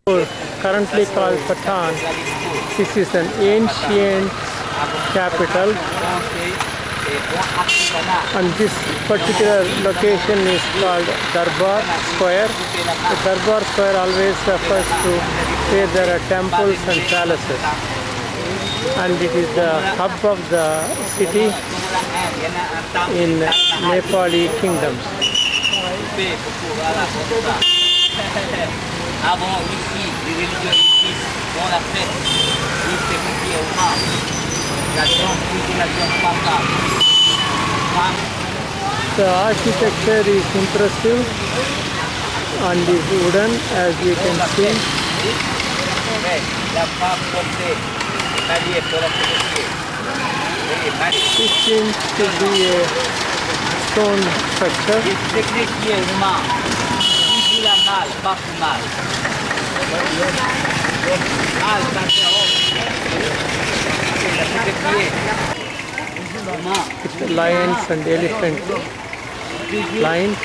Currently called Patan. This is an ancient capital, and this particular location is called Darbar Square. The Darbar Square always refers to where there are temples and palaces, and it is the hub of the city in Nepali kingdoms. The architecture is impressive and is wooden, as you can see. This seems to be a stone structure. With lions and elephant lines.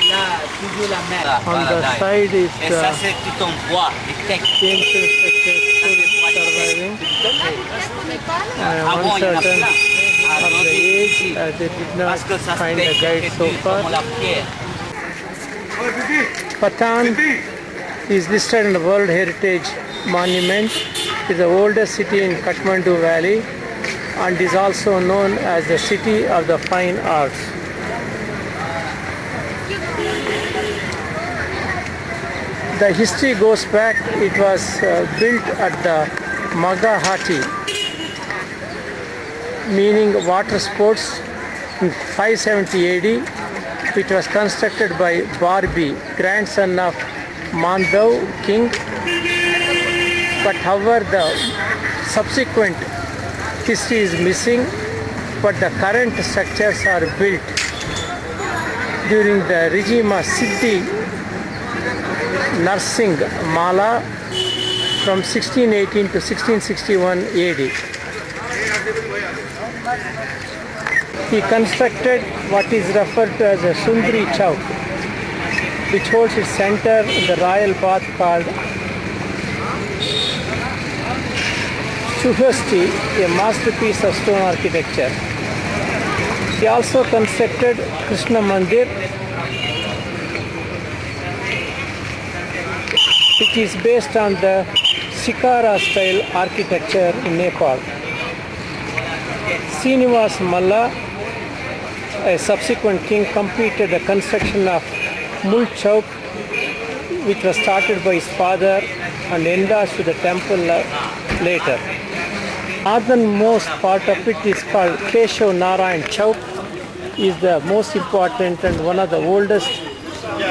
On the side is the ancient structures surviving. I'm uncertain of the age, as they did not find a guide so far. Patan is listed in the World Heritage Monument. It is the oldest city in Kathmandu Valley and is also known as the City of the Fine Arts. The history goes back, it was built at the Magahati, meaning water sports, in 570 AD. It was constructed by Barbi, grandson of Mandau king. But however, the subsequent history is missing, but the current structures are built during the regime of Siddhi Narsingh Mala from 1618 to 1661 AD. He constructed what is referred to as a Sundri Chowk, which holds its center in the royal bath called Shuhasti, a masterpiece of stone architecture. He also constructed Krishna Mandir, which is based on the Shikara style architecture in Nepal. Srinivas Malla, a subsequent king, completed the construction of Mul Chowk, which was started by his father and enlarged to the temple later. Northernmost part of it is called Keshav Narayan Chowk, is the most important and one of the oldest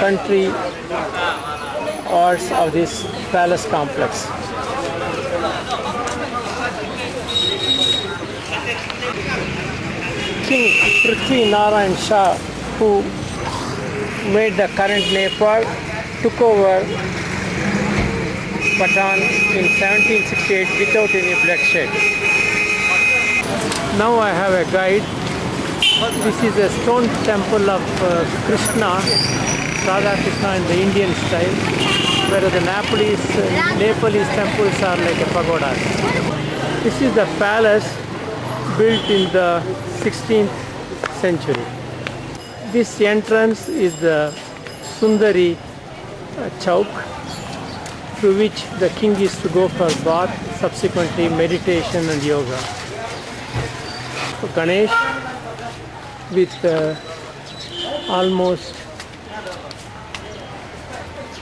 country arts of this palace complex. King Prithvi Narayan Shah, who made the current Nepal, took over Patan in 1768 without any bloodshed. Now I have a guide. This is a stone temple of Krishna, Radha Krishna in the Indian style, whereas the Nepalese temples are like a pagodas. This is the palace built in the 16th century. This entrance is the Sundari Chowk, through which the king is to go for bath, subsequently meditation and yoga. Ganesh with almost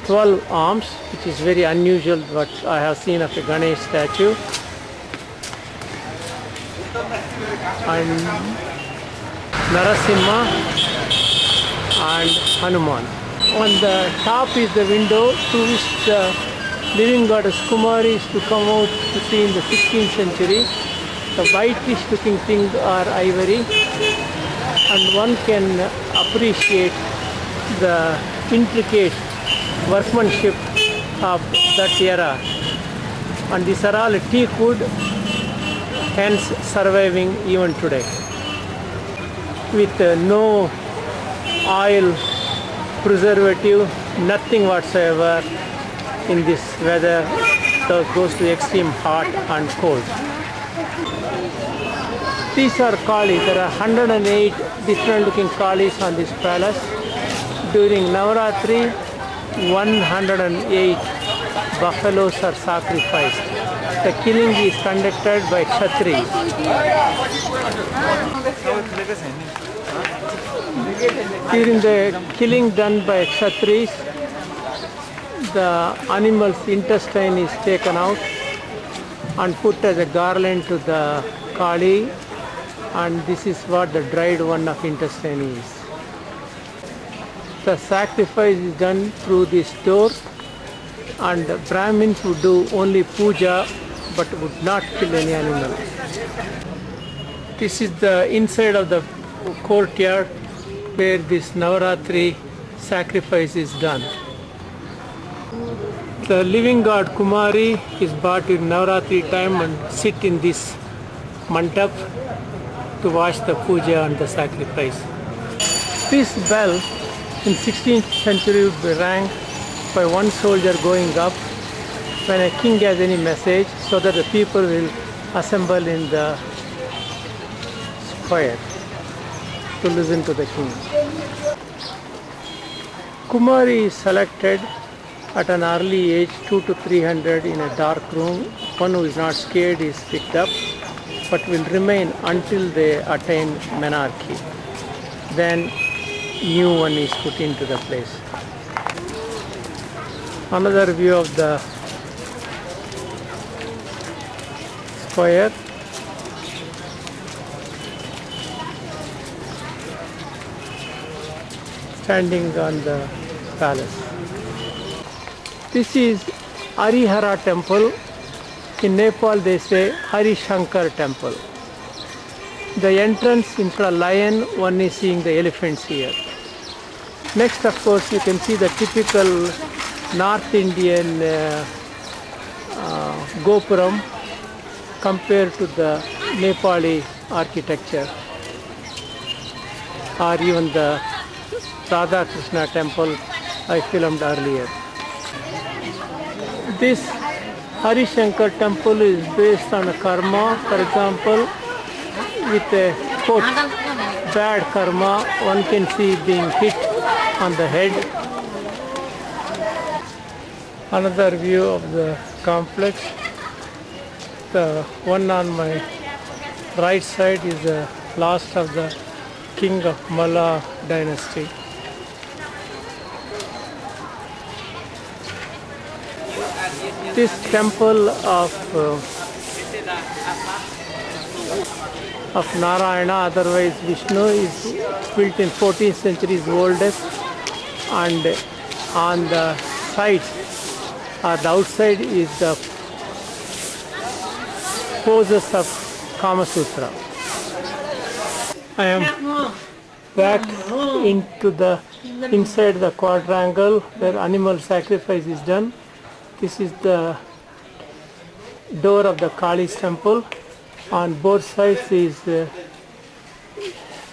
12 arms, which is very unusual what I have seen of a Ganesh statue. And Narasimha and Hanuman. On the top is the window through which the living goddess Kumari is to come out to see in the 16th century. The whitish looking things are ivory, and one can appreciate the intricate workmanship of that era. And these are all teak wood, hence surviving even today. With no oil, preservative, nothing whatsoever in this weather goes to extreme hot and cold. These are Kalis. There are 108 different looking Kalis on this palace. During Navaratri, 108 buffaloes are sacrificed. The killing is conducted by Kshatris. During the killing done by Kshatris, the animal's intestine is taken out and put as a garland to the Kali, and this is what the dried one of intestine is. The sacrifice is done through this door, and the Brahmins would do only puja but would not kill any animal. This is the inside of the courtyard where this Navaratri sacrifice is done. The living god Kumari is brought during Navaratri time and sit in this mandap to watch the puja and the sacrifice. This bell in 16th century rang by one soldier going up when a king has any message, so that the people will assemble in the square to listen to the king. Kumari is selected at an early age, 2 to 300 in a dark room. One who is not scared is picked up, but will remain until they attain menarche. Then new one is put into the place. Another view of the square. Standing on the palace. This is Harihara temple. In Nepal they say Hari Shankar temple. The entrance in front of lion, one is seeing the elephants here. Next, of course, you can see the typical North Indian Gopuram compared to the Nepali architecture, or even the Radha Krishna temple I filmed earlier. This Hari Shankar temple is based on a karma. For example, with a foot, bad karma, one can see being hit on the head. Another view of the complex. The one on my right side is the last of the king of Malla dynasty. This temple of Narayana, otherwise Vishnu, is built in 14th century, is oldest, and on the side or the outside is the poses of Kama Sutra. I am back into the inside the quadrangle where animal sacrifice is done. This is the door of the Kali's temple. On both sides is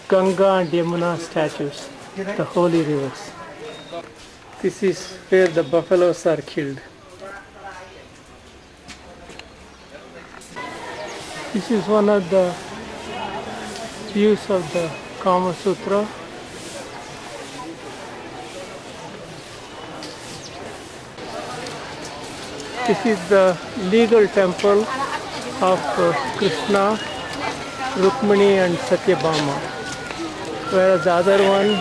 Ganga and Yamuna statues, the holy rivers. This is where the buffaloes are killed. This is one of the views of the Kama Sutra. This is the legal temple of Krishna, Rukmini and Satyabhama, whereas the other one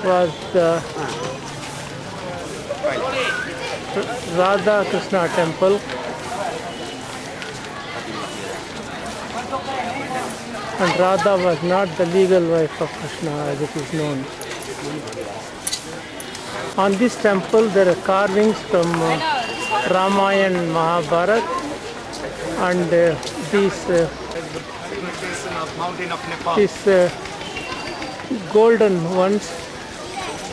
was the Radha Krishna temple. And Radha was not the legal wife of Krishna as it is known. On this temple there are carvings from Ramayana and Mahabharata, and these golden ones,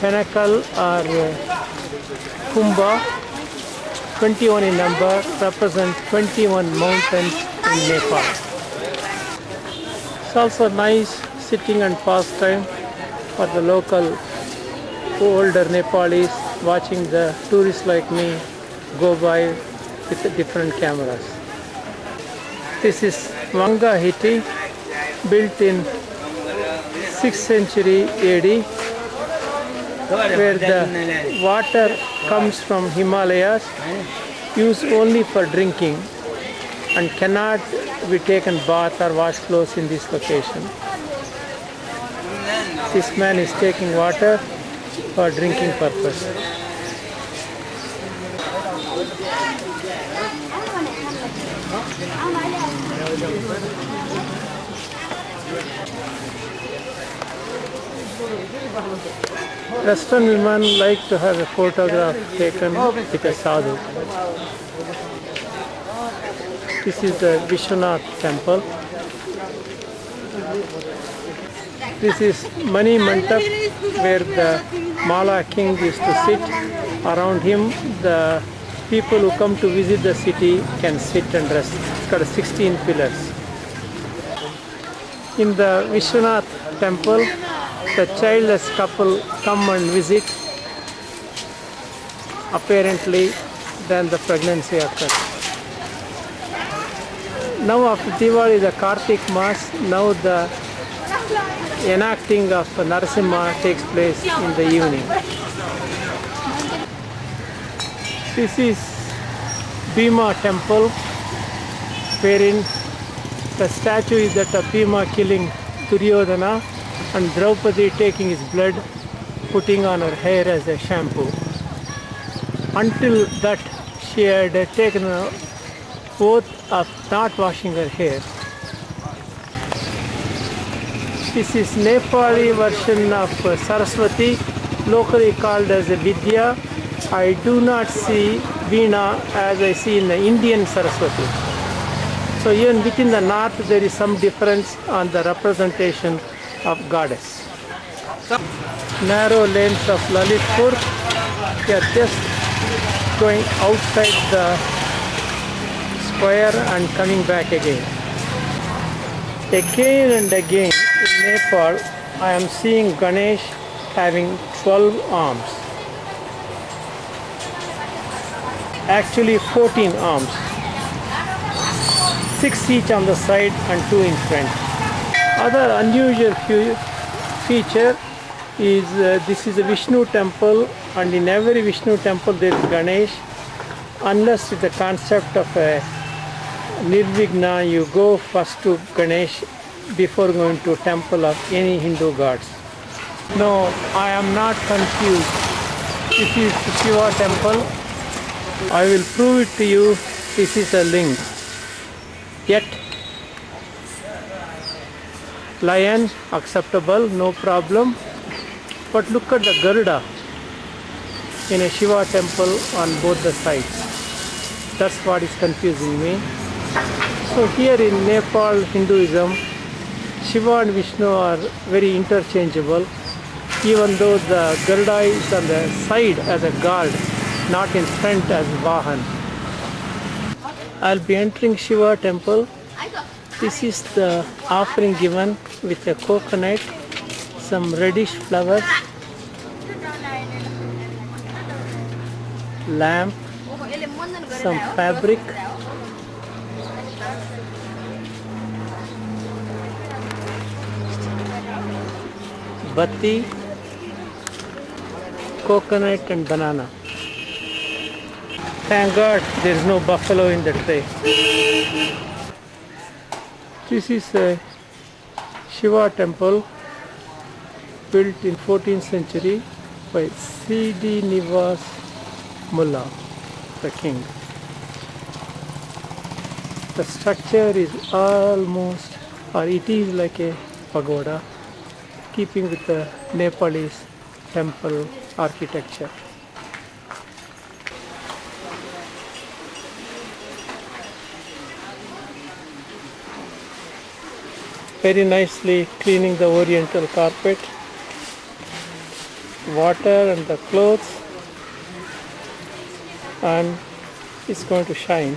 pinnacle or kumbha, 21 in number, represent 21 mountains in Nepal. It's also nice sitting and pastime for the local older Nepalis watching the tourists like me go by with the different cameras. This is Vanga Hiti, built in 6th century AD, where the water comes from Himalayas, used only for drinking, and cannot be taken bath or wash clothes in this location. This man is taking water for drinking purpose. Western women like to have a photograph taken with a sadhu. This is the Vishwanath temple. This is Mani Mandap, where the Mala king used to sit. Around him, the people who come to visit the city can sit and rest. It's got 16 pillars. In the Vishwanath temple, the childless couple come and visit. Apparently, then the pregnancy occurs. Now after Diwali, the Kartik Mass, now the enacting of Narasimha takes place in the evening. This is Bhima temple, wherein the statue is that of Bhima killing Duryodhana and Draupadi taking his blood, putting on her hair as a shampoo. Until that, she had taken an oath of not washing her hair. This is Nepali version of Saraswati, locally called as a Vidya. I do not see Veena as I see in the Indian Saraswati. So even within the north there is some difference on the representation of goddess. Narrow lanes of Lalitpur. We are just going outside the square and coming back again. Again and again in Nepal, I am seeing Ganesh having 12 arms. Actually 14 arms. 6 each on the side and 2 in front. Other unusual feature is this is a Vishnu temple, and in every Vishnu temple there is Ganesh, unless with the concept of a Nirvigna, you go first to Ganesh before going to temple of any Hindu gods. No, I am not confused. This is the Shiva temple. I will prove it to you. This is a link. Yet, lion acceptable, no problem. But look at the Garuda in a Shiva temple on both the sides. That's what is confusing me. So here in Nepal Hinduism, Shiva and Vishnu are very interchangeable, even though the Garuda is on the side as a guard, not in front as Vahan. I'll be entering Shiva temple. This is the offering given with a coconut, some reddish flowers, lamp, some fabric, batti, coconut and banana. Thank God there is no buffalo in the tray. This is a Shiva temple built in 14th century by C.D. Nivas Mullah, the king. The structure is almost, or it is like a pagoda, keeping with the Nepalese temple architecture. Very nicely cleaning the oriental carpet, water and the clothes, and it's going to shine.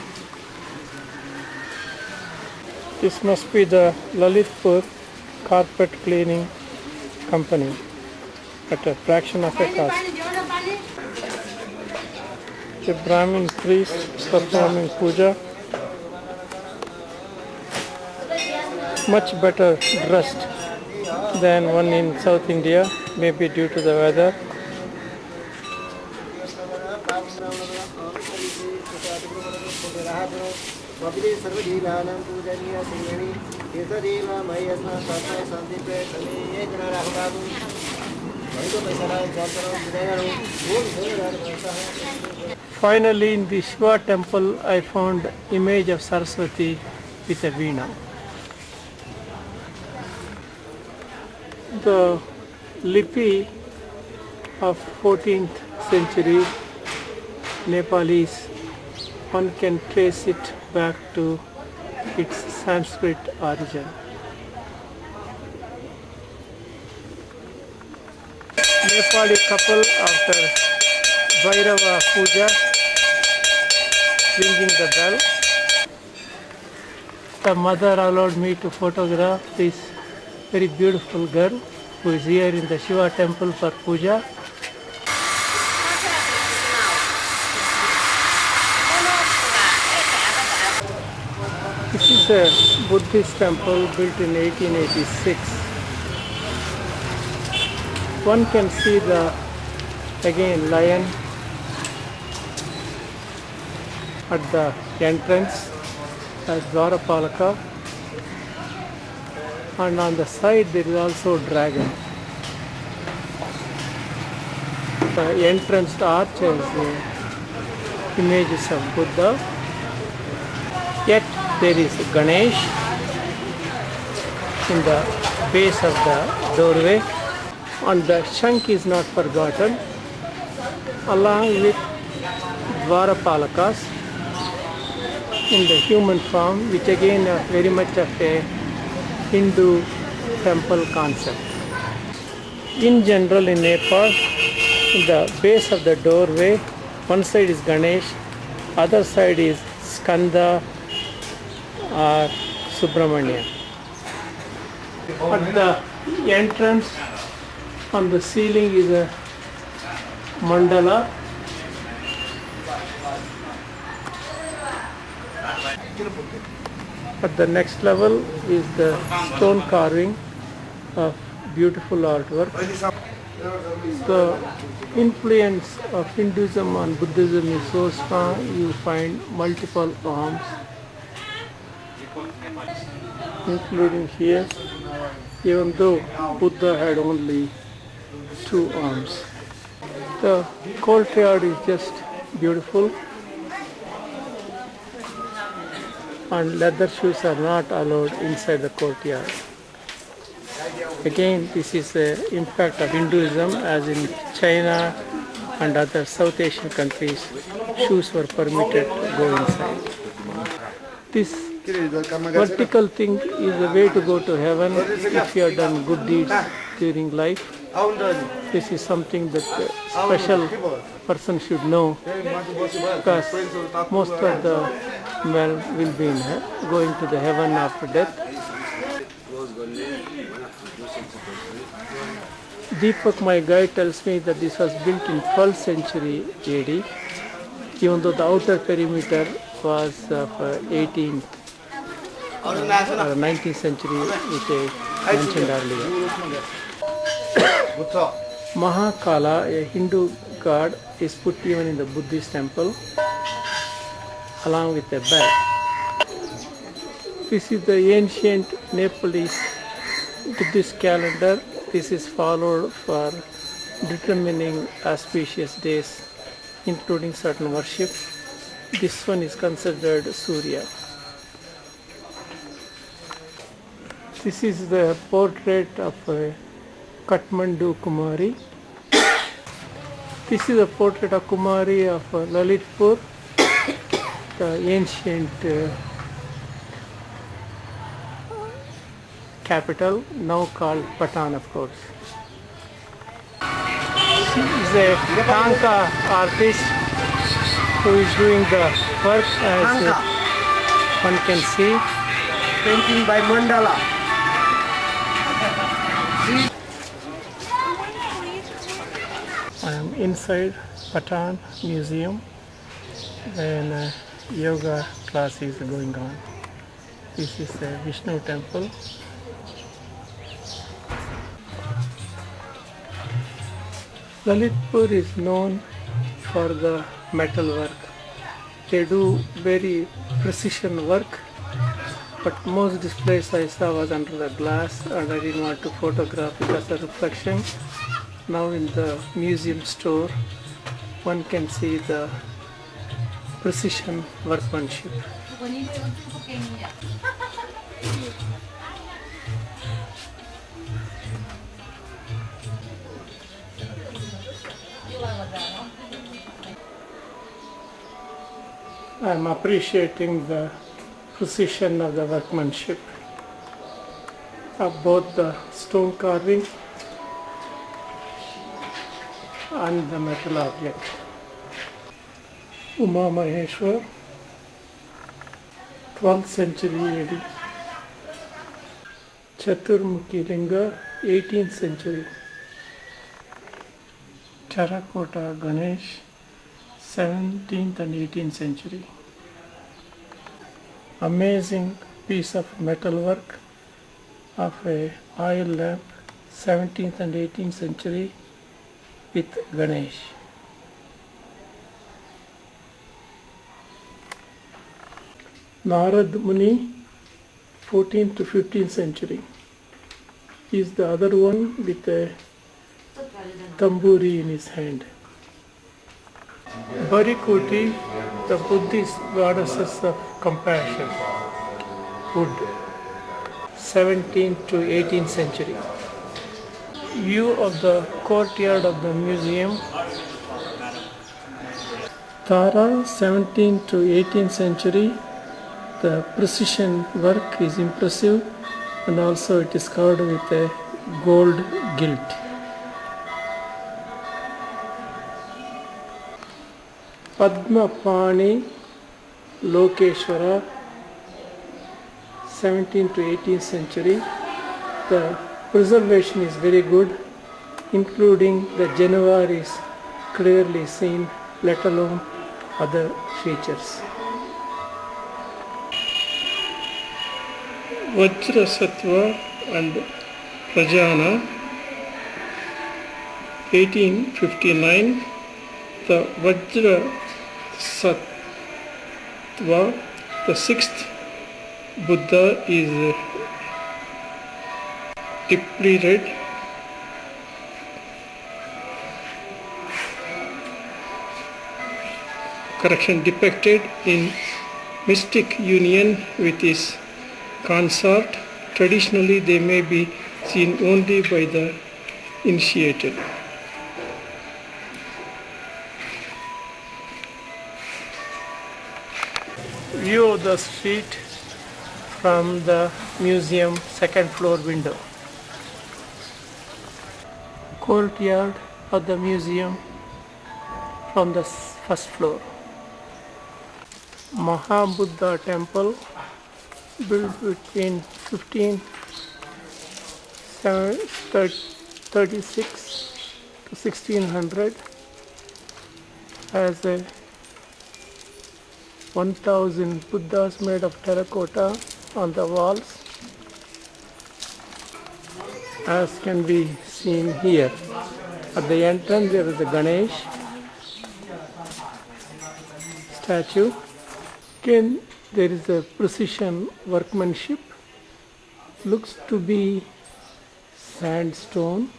This must be the Lalitpur carpet cleaning company at a fraction of a cost. A Brahmin priest performing puja, much better dressed than one in South India, maybe due to the weather. Finally, in the Shiva temple, I found image of Saraswati with a veena. The lipi of 14th century Nepalese, one can trace it back to its Sanskrit origin. Nepali couple after Bhairava puja ringing the bell. The mother allowed me to photograph this very beautiful girl who is here in the Shiva temple for puja. This is a Buddhist temple built in 1886. One can see the lion at the entrance as Dwarapalaka, and on the side there is also dragon. The entrance arch has images of Buddha, yet there is Ganesh in the base of the doorway, and the Shankh is not forgotten, along with Dwarapalakas in the human form, which again are very much of a Hindu temple concept. In general in Nepal, in the base of the doorway, one side is Ganesh, other side is Skanda or Subramanya. At the entrance on the ceiling is a mandala. At the next level is the stone carving of beautiful artwork. The influence of Hinduism and Buddhism is so strong, you find multiple arms, including here, even though Buddha had only 2 arms. The courtyard is just beautiful, and leather shoes are not allowed inside the courtyard. Again, this is the impact of Hinduism, as in China and other South Asian countries, shoes were permitted to go inside. This vertical thing is a way to go to heaven if you have done good deeds during life. This is something that a special person should know, because most of the men will be going to the heaven after death. Deepak, my guide, tells me that this was built in 12th century AD, even though the outer perimeter was of 18th or 19th century, which I mentioned earlier. Mahakala, a Hindu god, is put even in the Buddhist temple along with a bell. This is the ancient Nepalese Buddhist calendar. This is followed for determining auspicious days, including certain worship. This one is considered Surya. This is the portrait of Kathmandu Kumari. This is a portrait of Kumari of Lalitpur, the ancient capital, now called Patan, of course. She is a Tanka artist who is doing the work, as one can see. Painting by mandala. I am inside Patan Museum. Then yoga class is going on. This is a Vishnu temple. Lalitpur is known for the metal work. They do very precision work, but most displays I saw was under the glass and I didn't want to photograph because of reflection. Now in the museum store one can see the precision workmanship. I am appreciating the precision of the workmanship of both the stone carving and the metal object. Uma Maheshwar, 12th century AD. Chaturmukhi Linga, 18th century. Terracotta Ganesh, 17th and 18th century. Amazing piece of metal work of a oil lamp, 17th and 18th century with Ganesh. Narad Muni, 14th to 15th century. Is the other one with a tamburi in his hand. Barikuti, the Buddhist goddesses of compassion, wood, 17th to 18th century. View of the courtyard of the museum. Tara, 17th to 18th century. The precision work is impressive and also it is covered with a gold gilt. Padmapani Lokeshwara, 17th to 18th century. The preservation is very good, including the Januar is clearly seen, let alone other features. Vajra Sattva and Prajana, 1859. The Vajra Sattva, the sixth Buddha, is deeply red. Depicted in mystic union with his consort. Traditionally, they may be seen only by the initiated. View of the street from the museum second floor window. Courtyard of the museum from the first floor. Mahabuddha temple, built between 1536 to 1600, has a 1000 Buddhas made of terracotta on the walls, as can be seen here. At the entrance there is a Ganesh statue. Again there is a precision workmanship, looks to be sandstone.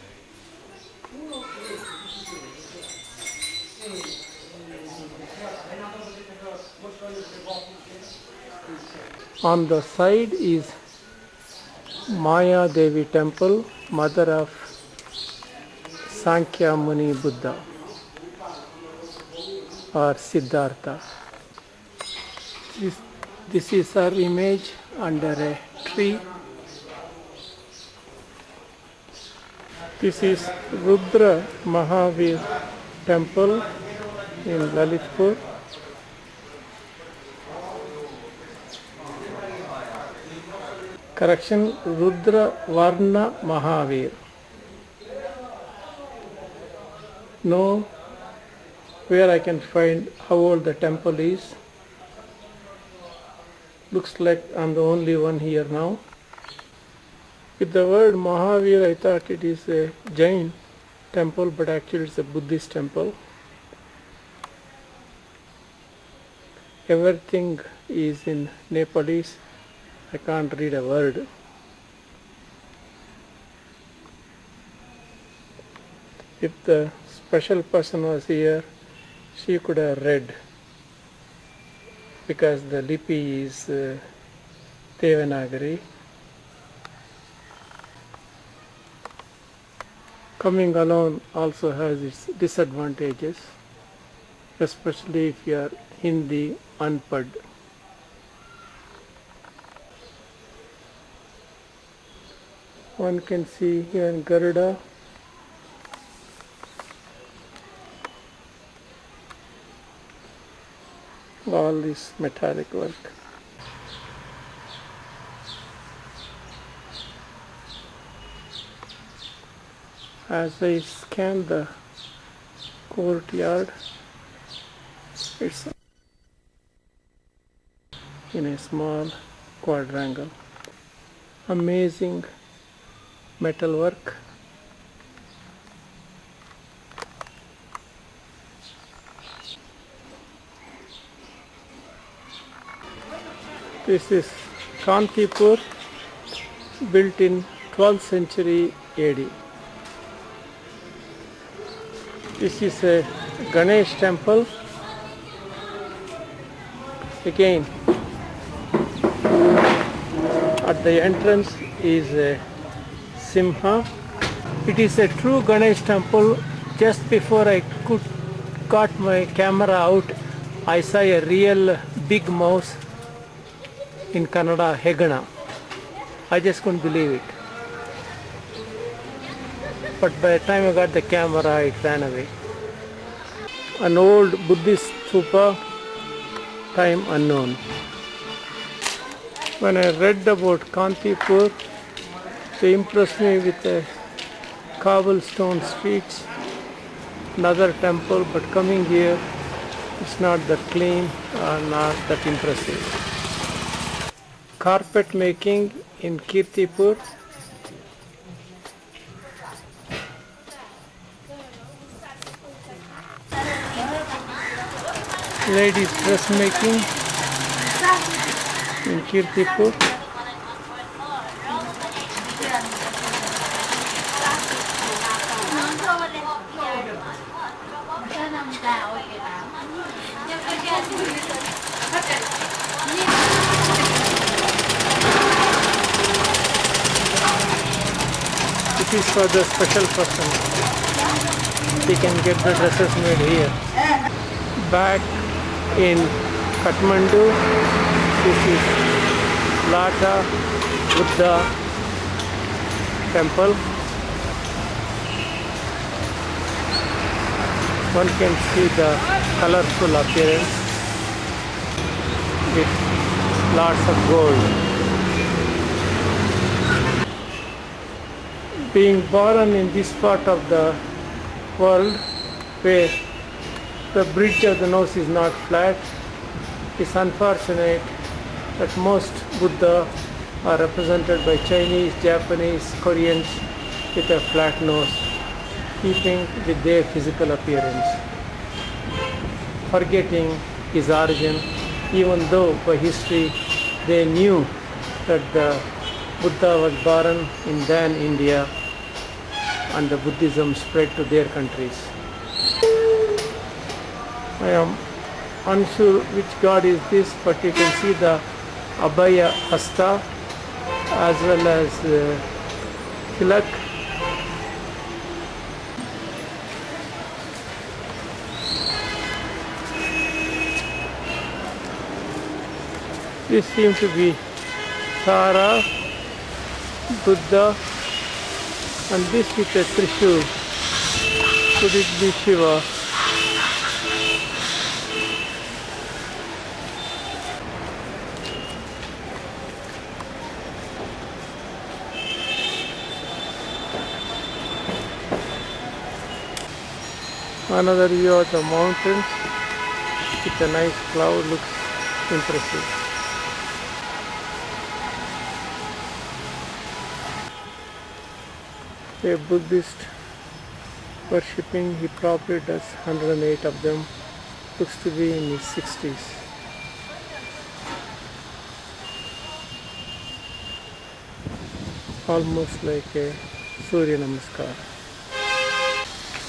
On the side is Maya Devi temple, mother of Sankhya Muni Buddha or Siddhartha. This is her image under a tree. This is Rudra Mahavir temple in Lalitpur. Correction, Rudra Varna Mahavir. No where I can find how old the temple is. Looks like I'm the only one here now. With the word Mahavir, I thought it is a Jain temple, but actually it's a Buddhist temple. Everything is in Nepalese. I can't read a word. If the special person was here, she could have read, because the lipi is Devanagari. Coming alone also has its disadvantages, especially if you are Hindi unpad. One can see here in Garuda all this metallic work. As I scan the courtyard, it's in a small quadrangle. Amazing metal work. This is Kirthipur, built in 12th century AD. This is a Ganesh temple. Again, at the entrance is a Simha. It is a true Ganesh temple. Just before I got my camera out, I saw a real big mouse, in Kannada, Hegana. I just couldn't believe it. But by the time I got the camera, it ran away. An old Buddhist stupa, time unknown. When I read about Kirthipur, they impressed me with the cobblestone streets, another temple, but coming here, it's not that clean or not that impressive. Carpet making in Kirthipur. Ladies dressmaking in Kirthipur. This is for the special person. They can get the dresses made here. Back in Kathmandu, this is Lata Buddha temple. One can see the colorful appearance with lots of gold. Being born in this part of the world where the bridge of the nose is not flat, it's unfortunate that most Buddha are represented by Chinese, Japanese, Koreans with a flat nose, keeping with their physical appearance, forgetting his origin, even though by history they knew that the Buddha was born in then India and the Buddhism spread to their countries. I am unsure which god is this, but you can see the Abhaya Hasta as well as Tilak. This seems to be Tara, Buddha, and this with a Trishul. Could it be Shiva? Another view of the mountains with a nice cloud, looks impressive. A Buddhist worshipping, he probably does 108 of them, looks to be in his 60s. Almost like a Surya Namaskar.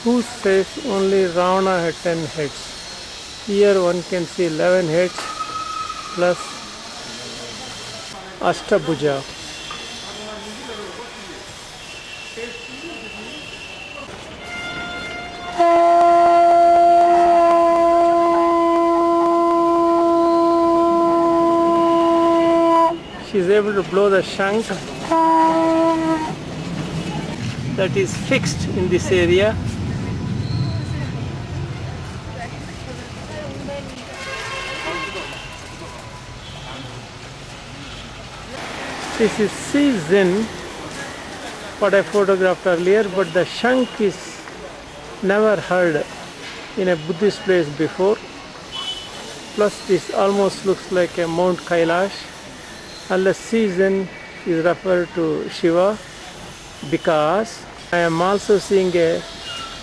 Who says only Ravana had 10 heads? Here one can see 11 heads plus Ashtabhuja. She is able to blow the shank that is fixed in this area. This is season, what I photographed earlier, but the shank is never heard in a Buddhist place before. Plus this almost looks like a Mount Kailash, unless season is referred to Shiva, because I am also seeing a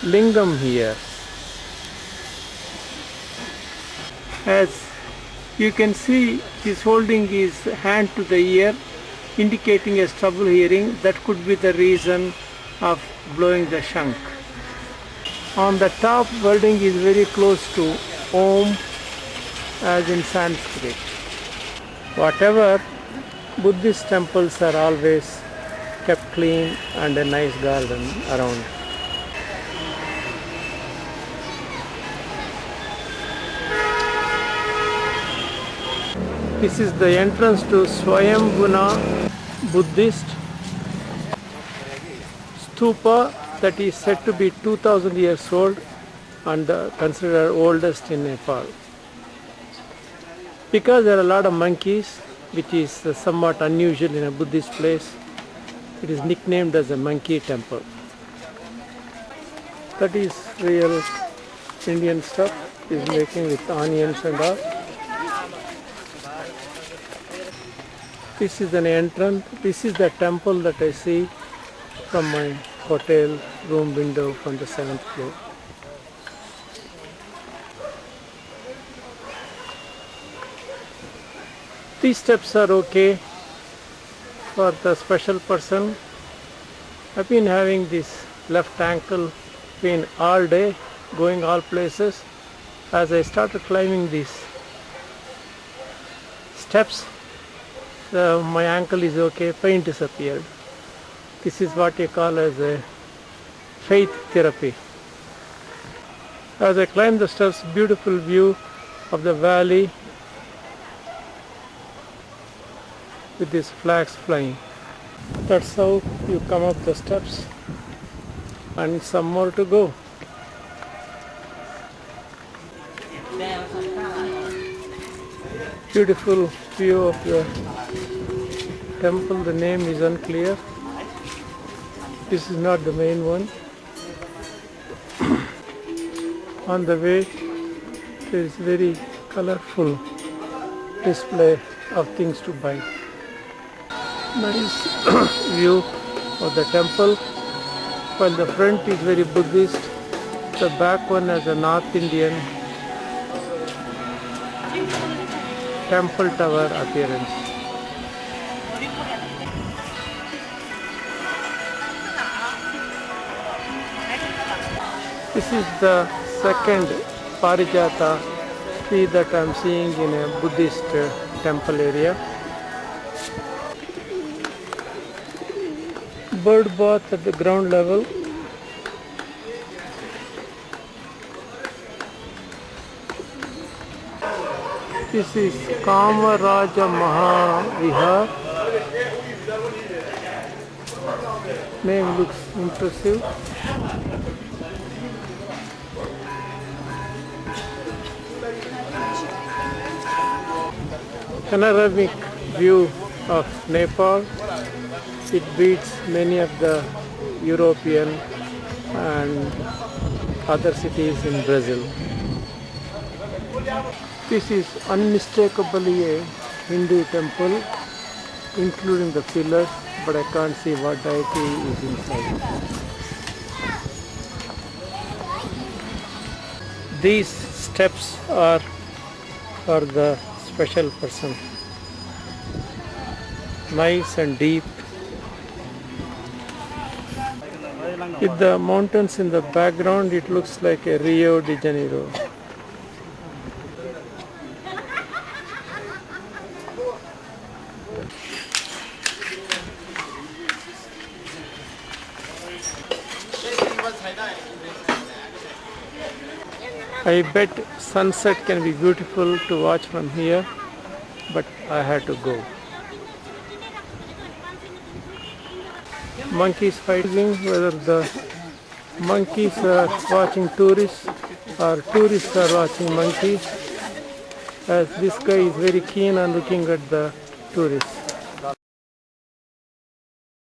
lingam here. As you can see, he is holding his hand to the ear, indicating a trouble hearing. That could be the reason of blowing the shank. On the top, wording is very close to Om, as in Sanskrit. Whatever, Buddhist temples are always kept clean and a nice garden around. This is the entrance to Swayambhuna Buddhist stupa that is said to be 2000 years old and considered oldest in Nepal. Because there are a lot of monkeys, which is somewhat unusual in a Buddhist place, it is nicknamed as a monkey temple. That is real Indian stuff, is making with onions and all. This is an entrance. This is the temple that I see from my hotel room window from the 7th floor. These steps are okay for the special person. I've been having this left ankle pain all day, going all places. As I started climbing these steps, my ankle is okay, pain disappeared. This is what you call as a faith therapy. As I climb the steps, beautiful view of the valley with these flags flying. That's how you come up the steps, and some more to go. Beautiful view of the temple. The name is unclear. This is not the main one. On the way, there is very colorful display of things to buy. Nice view of the temple. While the front is very Buddhist, the back one has a North Indian temple tower appearance. This is the second Parijata tree that I am seeing in a Buddhist temple area. Bird bath at the ground level. This is Kamaraja Mahavihar. Name looks impressive. Panoramic view of Nepal. It beats many of the European and other cities in Brazil. This is unmistakably a Hindu temple, including the pillars, but I can't see what deity is inside. These steps are for the special person. Nice and deep. With the mountains in the background, it looks like a Rio de Janeiro. I bet sunset can be beautiful to watch from here, but I had to go. Monkeys fighting, whether the monkeys are watching tourists or tourists are watching monkeys, as this guy is very keen on looking at the tourists.